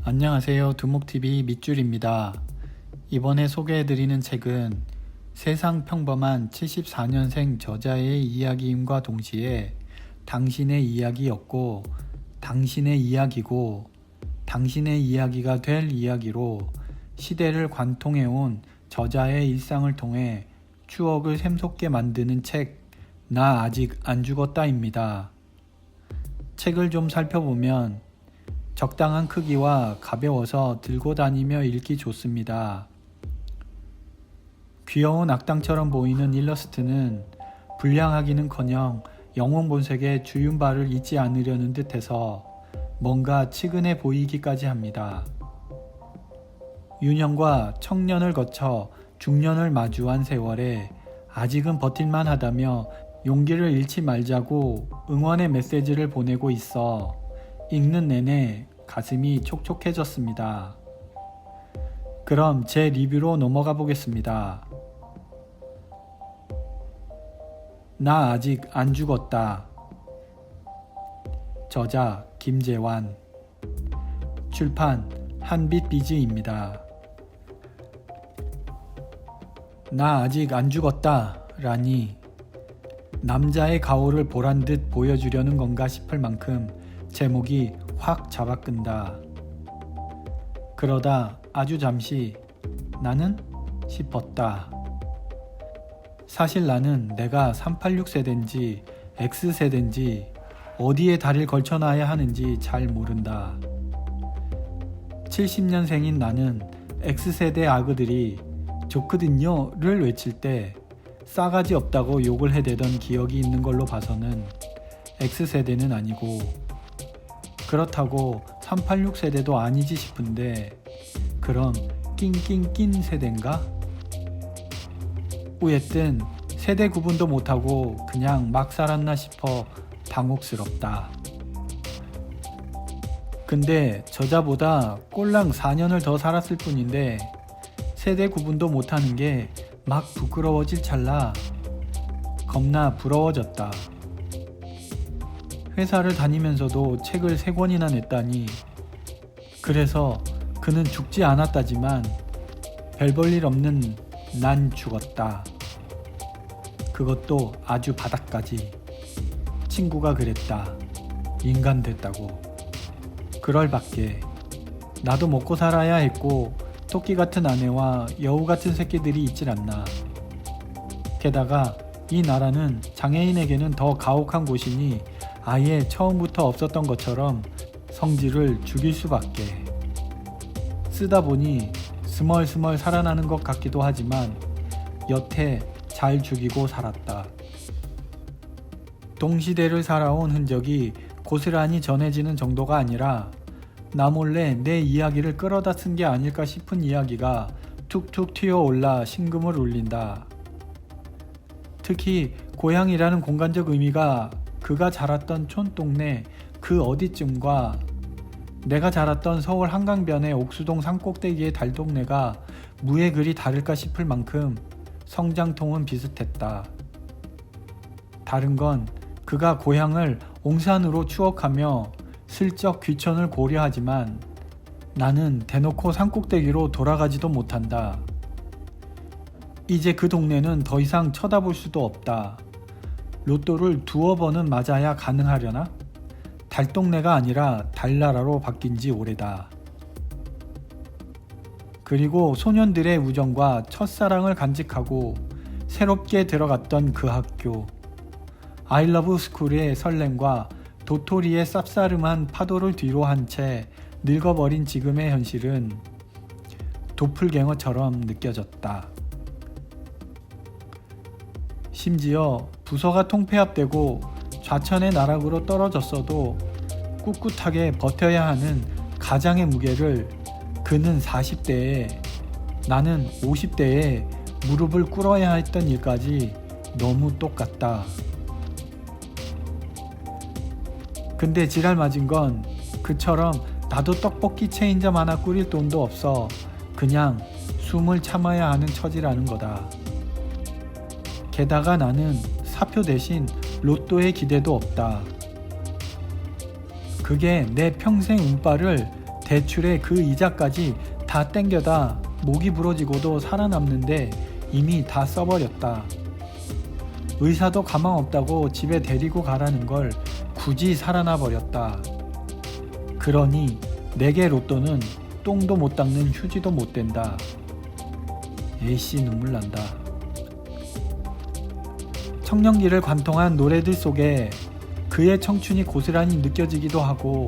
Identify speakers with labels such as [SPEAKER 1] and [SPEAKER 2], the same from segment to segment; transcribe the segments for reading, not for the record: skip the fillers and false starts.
[SPEAKER 1] 안녕하세요. 두목TV 밑줄입니다. 이번에 소개해드리는 책은 세상 평범한 74년생 저자의 이야기임과 동시에 당신의 이야기였고 당신의 이야기고 당신의 이야기가 될 이야기로 시대를 관통해온 저자의 일상을 통해 추억을 샘솟게 만드는 책 나 아직 안 죽었다입니다. 책을 좀 살펴보면 적당한 크기와 가벼워서 들고 다니며 읽기 좋습니다. 귀여운 악당처럼 보이는 일러스트는 불량하기는커녕 영웅 본색의 주윤발을 잊지 않으려는 듯해서 뭔가 측은해 보이기까지 합니다. 유년과 청년을 거쳐 중년을 마주한 세월에 아직은 버틸만 하다며 용기를 잃지 말자고 응원의 메시지를 보내고 있어 읽는 내내 가슴이 촉촉해졌습니다. 그럼 제 리뷰로 넘어가 보겠습니다. 나 아직 안 죽었다. 저자 김재환. 출판 한빛비즈입니다. 나 아직 안 죽었다 라니 남자의 가오를 보란 듯 보여주려는 건가 싶을 만큼 제목이 확 잡아끈다. 그러다 아주 잠시 나는? 싶었다. 사실 나는 내가 386세대인지 X세대인지 어디에 다리를 걸쳐놔야 하는지 잘 모른다. 70년생인 나는 X세대 아그들이 좋거든요를 외칠 때 싸가지 없다고 욕을 해대던 기억이 있는 걸로 봐서는 X세대는 아니고 그렇다고 386세대도 아니지 싶은데 그럼 낑낑낀 세대인가? 우옜든 세대 구분도 못하고 그냥 막 살았나 싶어 당혹스럽다. 근데 저자보다 꼴랑 4년을 더 살았을 뿐인데 세대 구분도 못하는 게 막 부끄러워질 찰나 겁나 부러워졌다. 회사를 다니면서도 책을 3권이나 냈다니. 그래서 그는 죽지 않았다지만 별 볼 일 없는 난 죽었다. 그것도 아주 바닥까지. 친구가 그랬다. 인간 됐다고. 그럴 밖에. 나도 먹고 살아야 했고 토끼 같은 아내와 여우 같은 새끼들이 있질 않나. 게다가 이 나라는 장애인에게는 더 가혹한 곳이니 아예 처음부터 없었던 것처럼 성질을 죽일 수밖에. 쓰다 보니 스멀스멀 살아나는 것 같기도 하지만 여태 잘 죽이고 살았다. 동시대를 살아온 흔적이 고스란히 전해지는 정도가 아니라 나 몰래 내 이야기를 끌어다 쓴 게 아닐까 싶은 이야기가 툭툭 튀어올라 심금을 울린다. 특히 고향이라는 공간적 의미가 그가 자랐던 촌동네 그 어디쯤과 내가 자랐던 서울 한강변의 옥수동 산꼭대기의 달동네가 무에 그리 다를까 싶을 만큼 성장통은 비슷했다. 다른 건 그가 고향을 옹산으로 추억하며 슬쩍 귀천을 고려하지만 나는 대놓고 산꼭대기로 돌아가지도 못한다. 이제 그 동네는 더 이상 쳐다볼 수도 없다. 로또를 2번은 맞아야 가능하려나? 달동네가 아니라 달나라로 바뀐 지 오래다. 그리고 소년들의 우정과 첫사랑을 간직하고 새롭게 들어갔던 그 학교. 아이러브 스쿨의 설렘과 도토리의 쌉싸름한 파도를 뒤로 한 채 늙어버린 지금의 현실은 도플갱어처럼 느껴졌다. 심지어 부서가 통폐합되고 좌천의 나락으로 떨어졌어도 꿋꿋하게 버텨야 하는 가장의 무게를 그는 40대에 나는 50대에 무릎을 꿇어야 했던 일까지 너무 똑같다. 근데 지랄 맞은 건 그처럼 나도 떡볶이 체인점 하나 꾸릴 돈도 없어 그냥 숨을 참아야 하는 처지라는 거다. 게다가 나는 사표 대신 로또의 기대도 없다. 그게 내 평생 운빨을 대출에 그 이자까지 다 땡겨다 목이 부러지고도 살아남는데 이미 다 써버렸다. 의사도 가망 없다고 집에 데리고 가라는 걸 굳이 살아나 버렸다. 그러니 내게 로또는 똥도 못 닦는 휴지도 못 된다. 에이씨 눈물 난다. 청년기를 관통한 노래들 속에 그의 청춘이 고스란히 느껴지기도 하고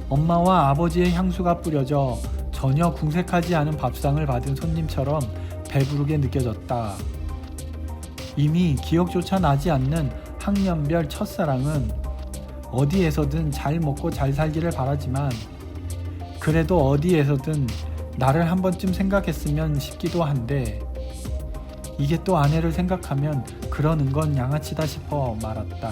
[SPEAKER 1] 엄마와 아버지의 향수가 뿌려져 전혀 궁색하지 않은 밥상을 받은 손님처럼 배부르게 느껴졌다. 이미 기억조차 나지 않는 학년별 첫사랑은 어디에서든 잘 먹고 잘 살기를 바라지만 그래도 어디에서든 나를 한 번쯤 생각했으면 싶기도 한데 이게 또 아내를 생각하면 그러는 건 양아치다 싶어 말았다.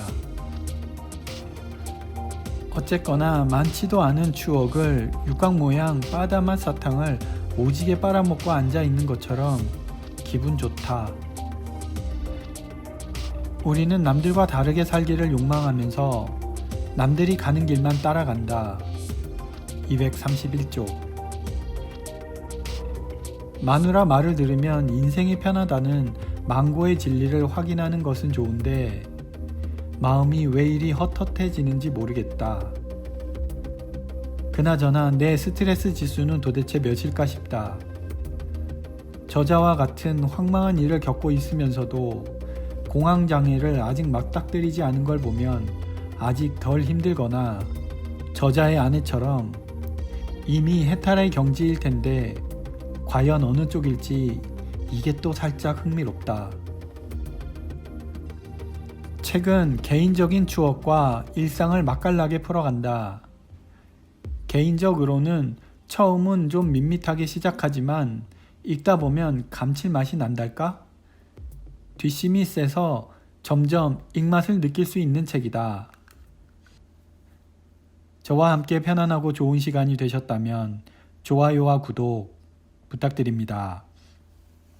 [SPEAKER 1] 어쨌거나 많지도 않은 추억을 육각 모양 바다맛 사탕을 오지게 빨아먹고 앉아있는 것처럼 기분 좋다. 우리는 남들과 다르게 살기를 욕망하면서 남들이 가는 길만 따라간다. 231쪽. 마누라 말을 들으면 인생이 편하다는 망고의 진리를 확인하는 것은 좋은데 마음이 왜 이리 헛헛해지는지 모르겠다. 그나저나 내 스트레스 지수는 도대체 몇일까 싶다. 저자와 같은 황망한 일을 겪고 있으면서도 공황장애를 아직 맞닥뜨리지 않은 걸 보면 아직 덜 힘들거나 저자의 아내처럼 이미 해탈의 경지일 텐데 과연 어느 쪽일지 이게 또 살짝 흥미롭다. 책은 개인적인 추억과 일상을 맛깔나게 풀어간다. 개인적으로는 처음은 좀 밋밋하게 시작하지만 읽다 보면 감칠맛이 난달까? 뒷심이 세서 점점 입맛을 느낄 수 있는 책이다. 저와 함께 편안하고 좋은 시간이 되셨다면 좋아요와 구독 부탁드립니다.